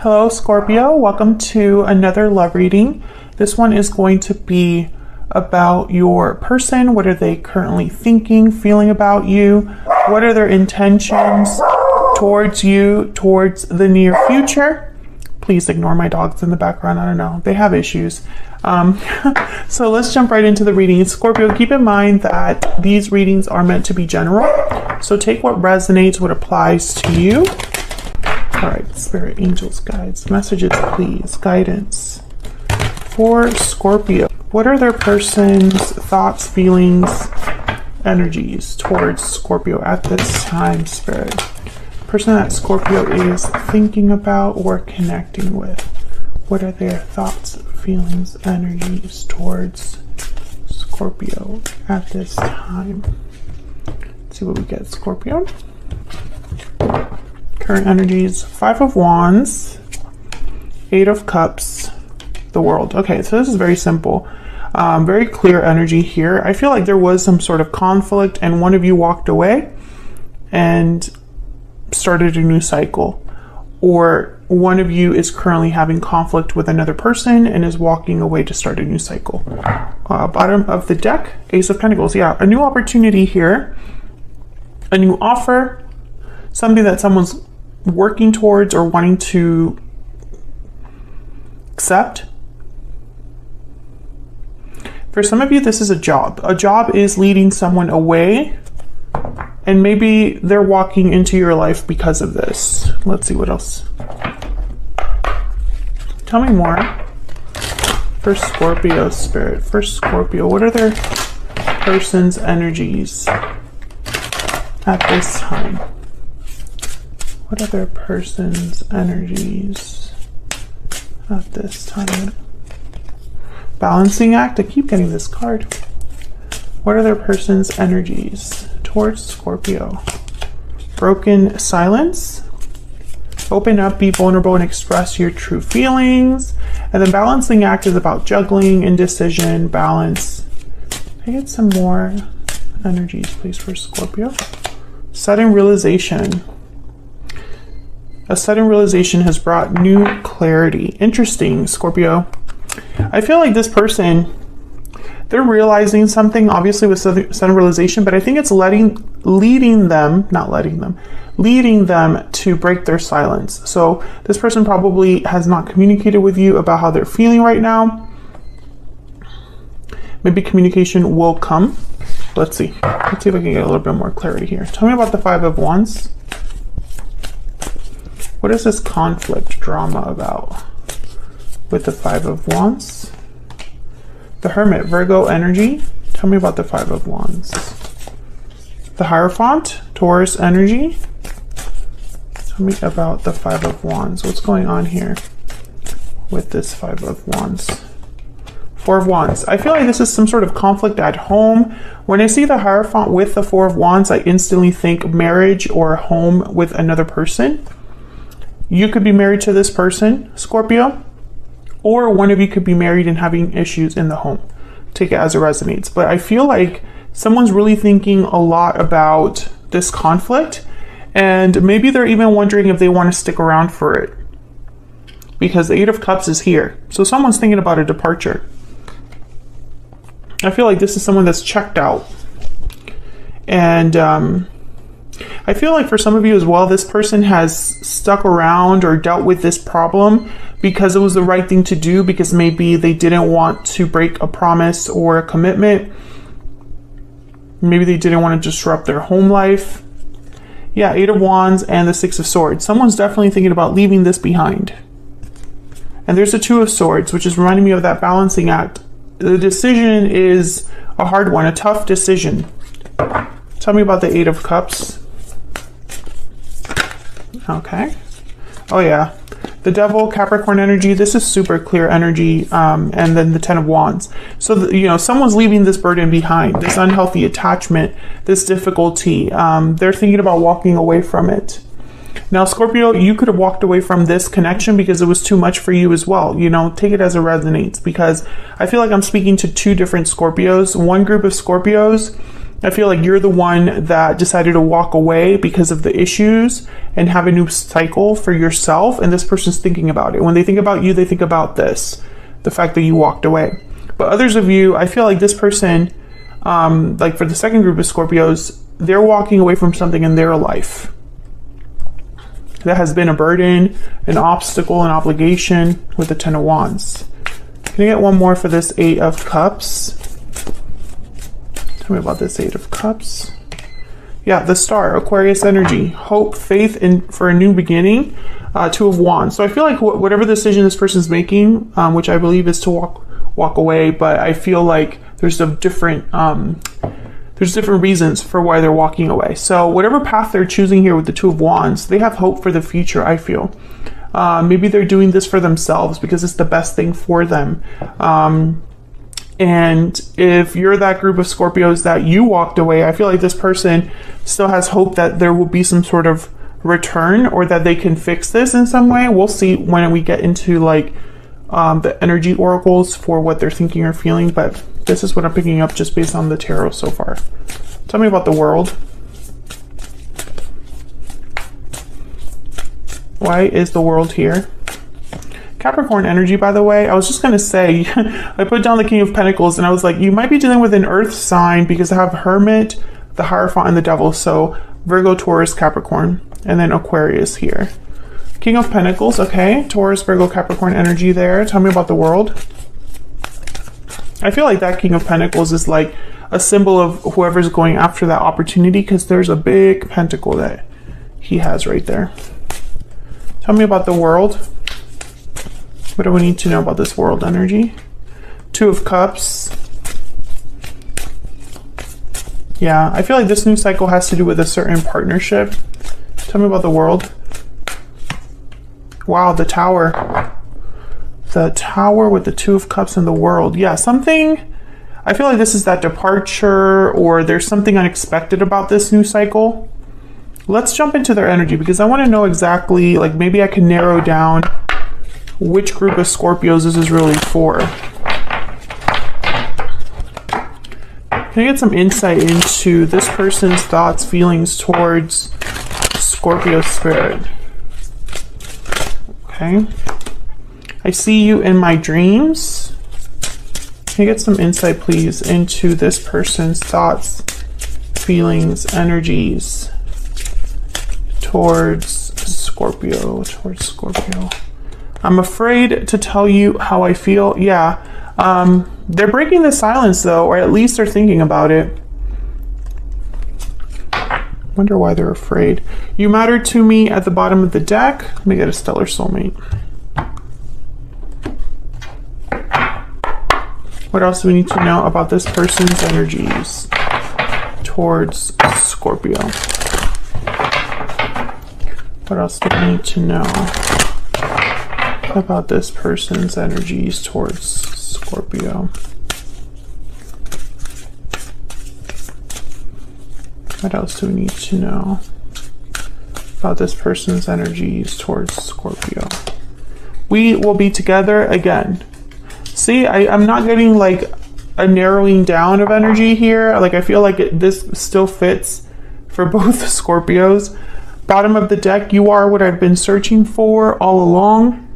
Hello Scorpio, welcome to another love reading. This one is going to be about your person. What are they currently thinking, feeling about you? What are their intentions towards you, towards the near future? Please ignore my dogs in the background. I don't know, they have issues. So let's jump right into the reading. Scorpio, keep in mind that these readings are meant to be general. So take what resonates, what applies to you. All right, spirit, angels, guides, messages, please, guidance for Scorpio. What are their person's thoughts, feelings, energies towards Scorpio at this time, spirit? Person that Scorpio is thinking about or connecting with. What are their thoughts, feelings, energies towards Scorpio at this time? Let's see what we get, Scorpio. Current energies, 5 of Wands, 8 of Cups, the World. Okay, so this is very simple. Very clear energy here. I feel like there was some sort of conflict and one of you walked away and started a new cycle. Or one of you is currently having conflict with another person and is walking away to start a new cycle. Bottom of the deck, Ace of Pentacles. Yeah, a new opportunity here. A new offer. Something that someone's working towards or wanting to accept. For some of you, this is a job. A job is leading someone away, and maybe they're walking into your life because of this. Let's see what else. Tell me more. For Scorpio, spirit. For Scorpio, what are their person's energies at this time? What are their person's energies at this time? Balancing act. I keep getting this card. What are their person's energies towards Scorpio? Broken silence. Open up, be vulnerable, and express your true feelings. And then balancing act is about juggling, indecision, balance. Can I get some more energies, please, for Scorpio? Sudden realization. A sudden realization has brought new clarity. Interesting, Scorpio. I feel like this person, they're realizing something, obviously with sudden realization, but I think it's leading them to break their silence. So this person probably has not communicated with you about how they're feeling right now. Maybe communication will come. Let's see. Let's see if I can get a little bit more clarity here. Tell me about the 5 of Wands. What is this conflict drama about with the 5 of Wands? The Hermit, Virgo energy. Tell me about the 5 of Wands. The Hierophant, Taurus energy. Tell me about the 5 of Wands. What's going on here with this 5 of Wands? 4 of Wands. I feel like this is some sort of conflict at home. When I see the Hierophant with the 4 of Wands, I instantly think marriage or home with another person. You could be married to this person, Scorpio, or one of you could be married and having issues in the home. Take it as it resonates. But I feel like someone's really thinking a lot about this conflict, and maybe they're even wondering if they want to stick around for it, because the 8 of Cups is here. So someone's thinking about a departure. I feel like this is someone that's checked out. And I feel like for some of you as well, this person has stuck around or dealt with this problem because it was the right thing to do, because maybe they didn't want to break a promise or a commitment. Maybe they didn't want to disrupt their home life. Yeah, 8 of Wands and the 6 of Swords. Someone's definitely thinking about leaving this behind. And there's the 2 of Swords, which is reminding me of that balancing act. The decision is a hard one, a tough decision. Tell me about the 8 of Cups. Okay. Oh yeah. The Devil, Capricorn energy. This is super clear energy. And then the 10 of Wands. So, someone's leaving this burden behind, this unhealthy attachment, this difficulty. They're thinking about walking away from it. Now, Scorpio, you could have walked away from this connection because it was too much for you as well. Take it as it resonates, because I feel like I'm speaking to 2 different Scorpios. One group of Scorpios I feel like you're the one that decided to walk away because of the issues and have a new cycle for yourself. And this person's thinking about it. When they think about you, they think about this, the fact that you walked away. But others of you, I feel like this person, like for the second group of Scorpios, they're walking away from something in their life that has been a burden, an obstacle, an obligation with the Ten of Wands. Can I get one more for this Eight of Cups? Tell me about this Eight of Cups. Yeah, the Star, Aquarius energy, hope, faith for a new beginning. Two of Wands. So I feel like whatever decision this person's making, which I believe is to walk away, but I feel like there's different reasons for why they're walking away. So whatever path they're choosing here with the Two of Wands, they have hope for the future, I feel. Maybe they're doing this for themselves because it's the best thing for them. And if you're that group of Scorpios that you walked away, I feel like this person still has hope that there will be some sort of return or that they can fix this in some way. We'll see when we get into like the energy oracles for what they're thinking or feeling, but this is what I'm picking up just based on the tarot so far. Tell me about the World. Why is the World here? Capricorn energy, by the way, I was just going to say, I put down the King of Pentacles and I was like, you might be dealing with an earth sign because I have Hermit, the Hierophant, and the Devil. So Virgo, Taurus, Capricorn, and then Aquarius here. King of Pentacles, okay. Taurus, Virgo, Capricorn energy there. Tell me about the World. I feel like that King of Pentacles is like a symbol of whoever's going after that opportunity because there's a big pentacle that he has right there. Tell me about the World. What do we need to know about this World energy? Two of Cups. Yeah, I feel like this new cycle has to do with a certain partnership. Tell me about the World. Wow, the Tower. The Tower with the Two of Cups and the World. Yeah, something, I feel like this is that departure or there's something unexpected about this new cycle. Let's jump into their energy because I want to know exactly, like maybe I can narrow down which group of Scorpios this is really for. Can I get some insight into this person's thoughts, feelings towards Scorpio spirit? Okay. I see you in my dreams. Can I get some insight, please, into this person's thoughts, feelings, energies towards Scorpio, I'm afraid to tell you how I feel. Yeah. They're breaking the silence though, or at least they're thinking about it. Wonder why they're afraid. You matter to me at the bottom of the deck. Let me get a stellar soulmate. What else do we need to know about this person's energies towards Scorpio? What else do we need to know about this person's energies towards Scorpio? What else do we need to know about this person's energies towards Scorpio? We will be together again. See, I'm not getting like a narrowing down of energy here. Like I feel like this still fits for both Scorpios. Bottom of the deck, you are what I've been searching for all along.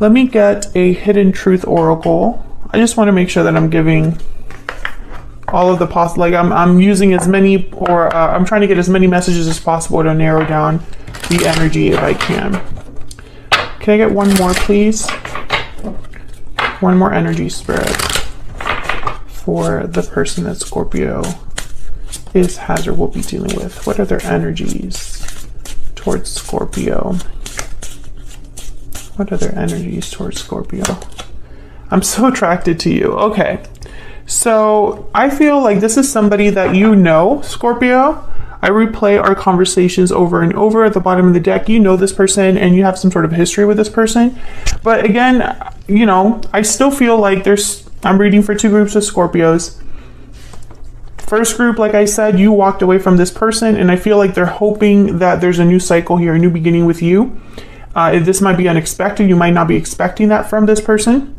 Let me get a hidden truth oracle. I just want to make sure that I'm giving all of the possible, like I'm using as many, or I'm trying to get as many messages as possible to narrow down the energy if I can. Can I get one more, please? One more energy spirit for the person that Scorpio has or will be dealing with. What are their energies towards Scorpio? What are their energies towards Scorpio? I'm so attracted to you. Okay. So I feel like this is somebody that you know, Scorpio. I replay our conversations over and over at the bottom of the deck. You know this person and you have some sort of history with this person. But again, you know, I still feel like I'm reading for two groups of Scorpios. First group, like I said, you walked away from this person and I feel like they're hoping that there's a new cycle here, a new beginning with you. This might be unexpected. You might not be expecting that from this person.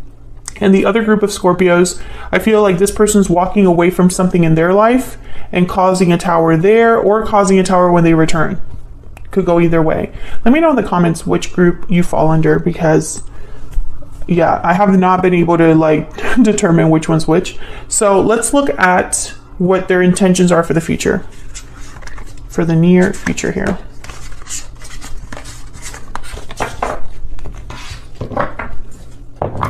And the other group of Scorpios, I feel like this person's walking away from something in their life and causing a tower there, or causing a tower when they return. Could go either way. Let me know in the comments which group you fall under, because yeah, I have not been able to like determine which one's which. So let's look at what their intentions are for the future, for the near future here.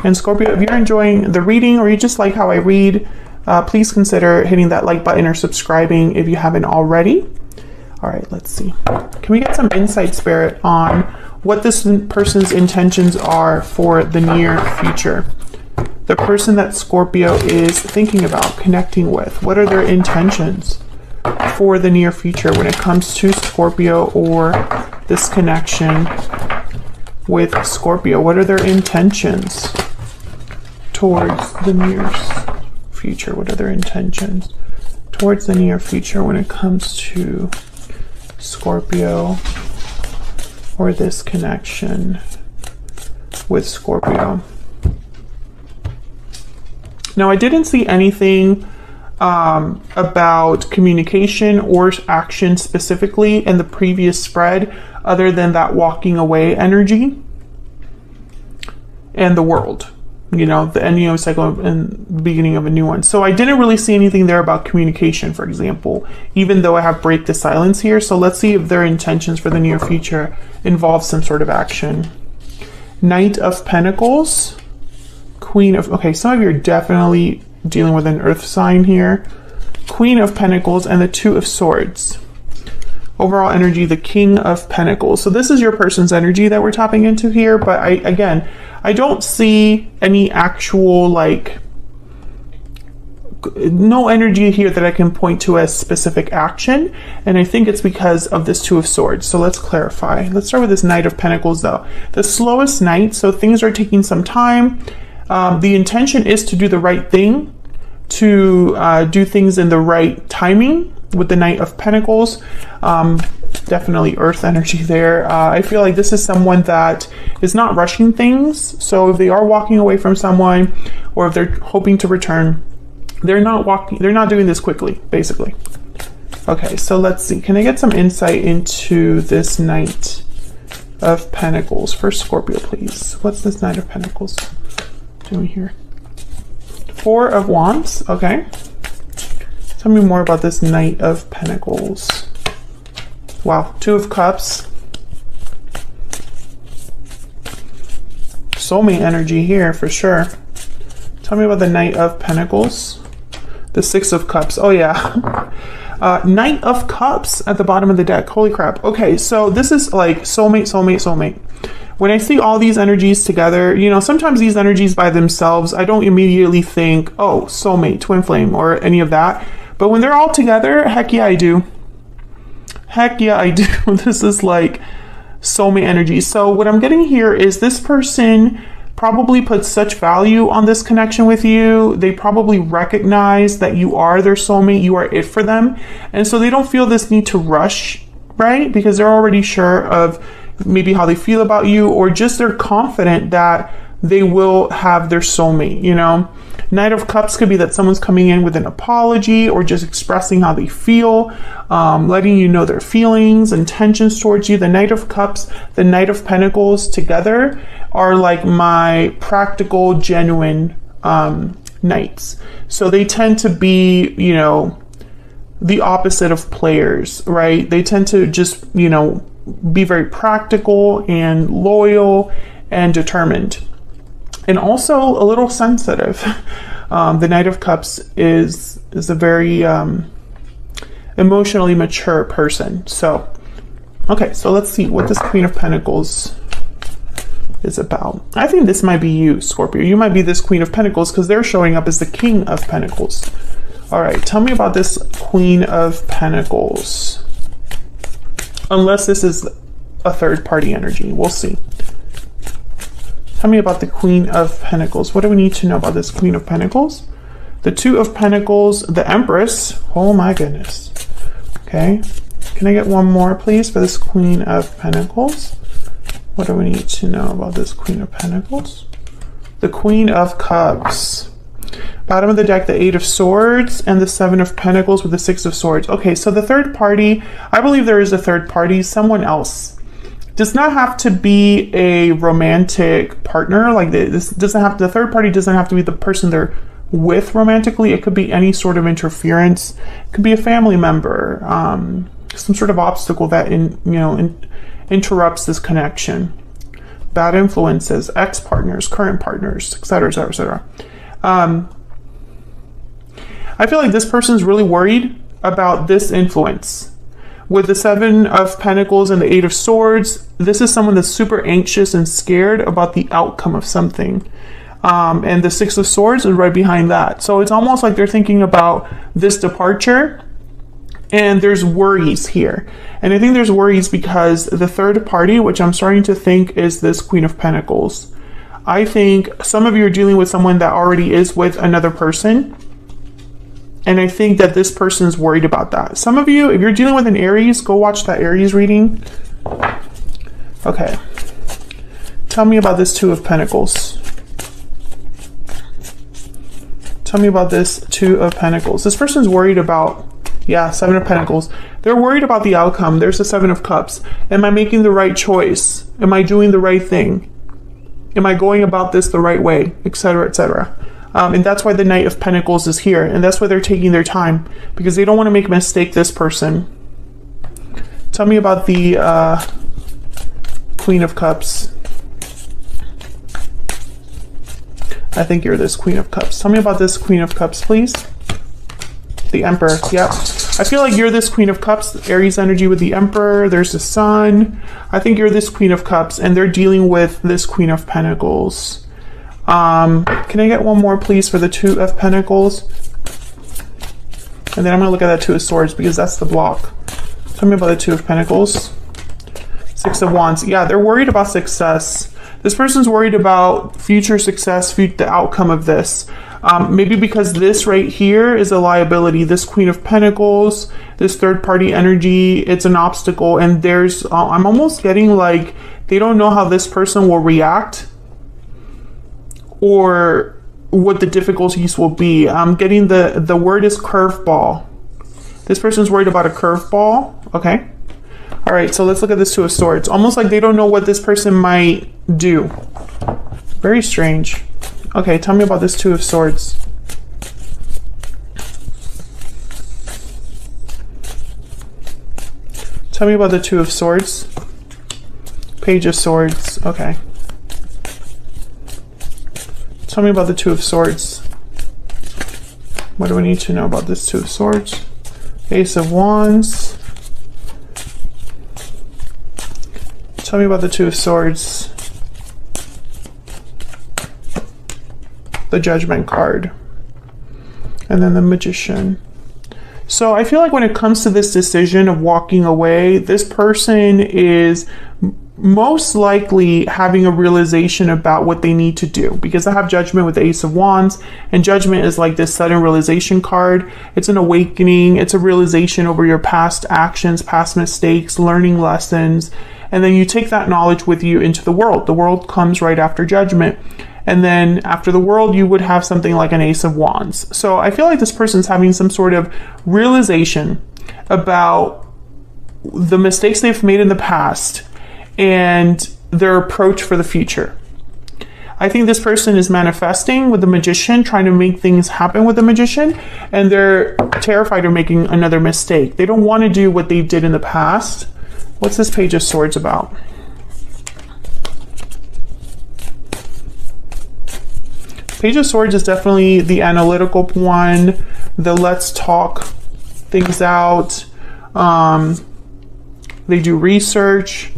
And Scorpio, if you're enjoying the reading or you just like how I read, please consider hitting that like button or subscribing if you haven't already. All right, let's see. Can we get some insight, Spirit, on what this person's intentions are for the near future? The person that Scorpio is thinking about connecting with, what are their intentions for the near future when it comes to Scorpio or this connection with Scorpio? What are their intentions towards the near future? What are their intentions towards the near future when it comes to Scorpio or this connection with Scorpio? Now, I didn't see anything about communication or action specifically in the previous spread, other than that walking away energy and the world, you know, the ending of a cycle and the beginning of a new one. So I didn't really see anything there about communication, for example, even though I have break the silence here. So let's see if their intentions for the near future involve some sort of action. Knight of Pentacles, Queen of, okay, some of you are definitely dealing with an earth sign here. Queen of Pentacles and the Two of Swords. Overall energy, the King of Pentacles. So this is your person's energy that we're tapping into here, but I don't see any actual, like, no energy here that I can point to as specific action, and I think it's because of this Two of Swords. So let's clarify. Let's start with this Knight of Pentacles though. The slowest knight, so things are taking some time. The intention is to do the right thing, to do things in the right timing with the Knight of Pentacles. Definitely earth energy there. I feel like this is someone that is not rushing things. So if they are walking away from someone, or if they're hoping to return, they're not doing this quickly, basically. Okay, so let's see. Can I get some insight into this Knight of Pentacles for Scorpio, please? What's this Knight of Pentacles doing here? Four of Wands, okay. Tell me more about this Knight of Pentacles. Wow, Two of Cups. Soulmate energy here for sure. Tell me about the Knight of Pentacles. The Six of Cups, oh yeah. Knight of Cups at the bottom of the deck, holy crap. Okay, so this is like soulmate, soulmate, soulmate. When I see all these energies together, you know, sometimes these energies by themselves, I don't immediately think, oh, soulmate, twin flame, or any of that. But when they're all together, heck yeah, I do. Heck yeah, I do. This is like soulmate energy. So what I'm getting here is this person probably puts such value on this connection with you. They probably recognize that you are their soulmate, you are it for them. And so they don't feel this need to rush, right? Because they're already sure of maybe how they feel about you, or just they're confident that they will have their soulmate, you know? Knight of Cups could be that someone's coming in with an apology, or just expressing how they feel, letting you know their feelings, intentions towards you. The Knight of Cups, the Knight of Pentacles together are like my practical, genuine knights. So they tend to be, you know, the opposite of players, right? They tend to just, you know, be very practical and loyal and determined. And also a little sensitive. The Knight of Cups is a very emotionally mature person. So, okay, so let's see what this Queen of Pentacles is about. I think this might be you, Scorpio. You might be this Queen of Pentacles because they're showing up as the King of Pentacles. All right, tell me about this Queen of Pentacles. Unless this is a third party energy, we'll see. Tell me about the Queen of Pentacles. What do we need to know about this Queen of Pentacles? The Two of Pentacles, the Empress. Oh my goodness. Okay. Can I get one more, please, for this Queen of Pentacles? What do we need to know about this Queen of Pentacles? the Queen of Cups. Bottom of the deck, the Eight of Swords and the Seven of Pentacles with the Six of Swords. Okay, so the third party, I believe there is a third party, someone else. Does not have to be a romantic partner. Like this doesn't have, the third party doesn't have to be the person they're with romantically. It could be any sort of interference. It could be a family member, some sort of obstacle that interrupts this connection. Bad influences, ex-partners, current partners, etc., etc., etc. I feel like this person's really worried about this influence. With the Seven of Pentacles and the Eight of Swords, this is someone that's super anxious and scared about the outcome of something. And the Six of Swords is right behind that. So it's almost like they're thinking about this departure, and there's worries here. And I think there's worries because the third party, which I'm starting to think is this Queen of Pentacles. I think some of you are dealing with someone that already is with another person. And I think that this person is worried about that. Some of you, if you're dealing with an Aries, go watch that Aries reading. Okay. Tell me about this Two of Pentacles. Tell me about this Two of Pentacles. This person's worried about, yeah, Seven of Pentacles. They're worried about the outcome. There's the Seven of Cups. Am I making the right choice? Am I doing the right thing? Am I going about this the right way? Etc., etc. And that's why the Knight of Pentacles is here. And that's why they're taking their time. Because they don't want to make a mistake, this person. Tell me about the Queen of Cups. I think you're this Queen of Cups. Tell me about this Queen of Cups, please. The Emperor. Yep. I feel like you're this Queen of Cups. Aries energy with the Emperor. There's the Sun. I think you're this Queen of Cups. And they're dealing with this Queen of Pentacles. Can I get one more, please, for the Two of Pentacles? And then I'm going to look at that Two of Swords because that's the block. Tell me about the Two of Pentacles. Six of Wands. Yeah, they're worried about success. This person's worried about future success, the outcome of this. Maybe because this right here is a liability. This Queen of Pentacles, this third party energy, it's an obstacle. And there's, I'm almost getting like, they don't know how this person will react or what the difficulties will be. I'm getting the word is curveball. This person's worried about a curveball. Okay. All right. So let's look at this Two of Swords. Almost like they don't know what this person might do. Very strange. Okay. Tell me about this Two of Swords. Tell me about the Two of Swords. Page of Swords. Okay. Tell me about the Two of Swords. What do we need to know about this Two of Swords? Ace of Wands. Tell me about the Two of Swords. The Judgment card. And then the Magician. So I feel like when it comes to this decision of walking away, this person is most likely having a realization about what they need to do, because I have Judgment with the Ace of Wands, and Judgment is like this sudden realization card. It's an awakening. It's a realization over your past actions, past mistakes, learning lessons, and then you take that knowledge with you into the world. The world comes right after Judgment. And then after the world, you would have something like an Ace of Wands. So I feel like this person's having some sort of realization about the mistakes they've made in the past and their approach for the future. I think this person is manifesting with the Magician, trying to make things happen with the Magician, and they're terrified of making another mistake. They don't want to do what they did in the past. What's this Page of Swords about? Page of Swords is definitely the analytical one, the let's talk things out. They do research.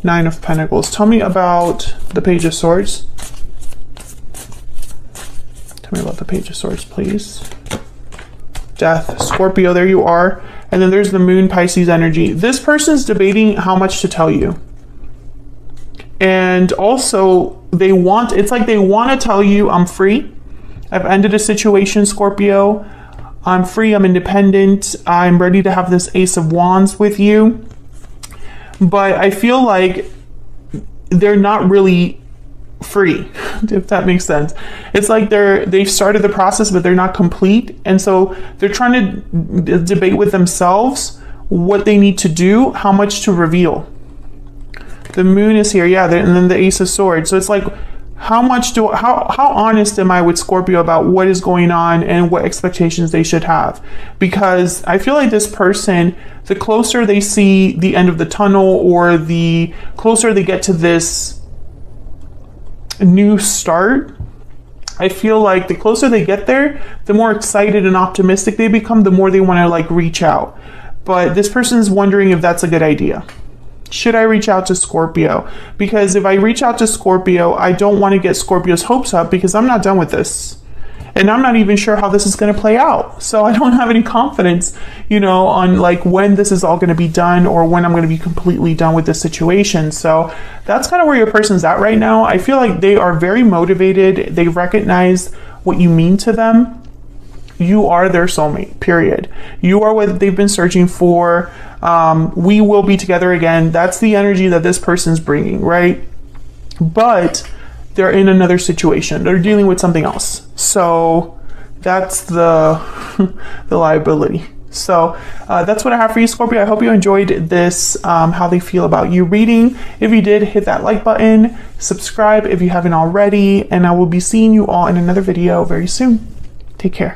Nine of Pentacles. Tell me about the Page of Swords. Tell me about the Page of Swords, please. Death. Scorpio, there you are. And then there's the Moon, Pisces energy. This person's debating how much to tell you. And also, it's like they want to tell you, I'm free. I've ended a situation, Scorpio. I'm free. I'm independent. I'm ready to have this Ace of Wands with you. But I feel like they're not really free. if that makes sense. It's like they've started the process, but they're not complete. And so they're trying to debate with themselves what they need to do, how much to reveal. The moon is here, yeah, and then the Ace of Swords. So it's like, how honest am I with Scorpio about what is going on and what expectations they should have? Because I feel like this person, the closer they see the end of the tunnel, or the closer they get to this new start, I feel like the closer they get there, the more excited and optimistic they become, the more they want to like reach out. But this person is wondering if that's a good idea. Should I reach out to Scorpio? Because if I reach out to Scorpio, I don't want to get Scorpio's hopes up, because I'm not done with this. And I'm not even sure how this is going to play out. So I don't have any confidence, you know, on like when this is all going to be done, or when I'm going to be completely done with this situation. So that's kind of where your person's at right now. I feel like they are very motivated. They recognize what you mean to them. You are their soulmate, period. You are what they've been searching for. We will be together again. That's the energy that this person's bringing, right? But they're in another situation. They're dealing with something else. So that's the the liability. So that's what I have for you, Scorpio. I hope you enjoyed this, how they feel about you reading. If you did, hit that like button, subscribe if you haven't already, and I will be seeing you all in another video very soon. Take care.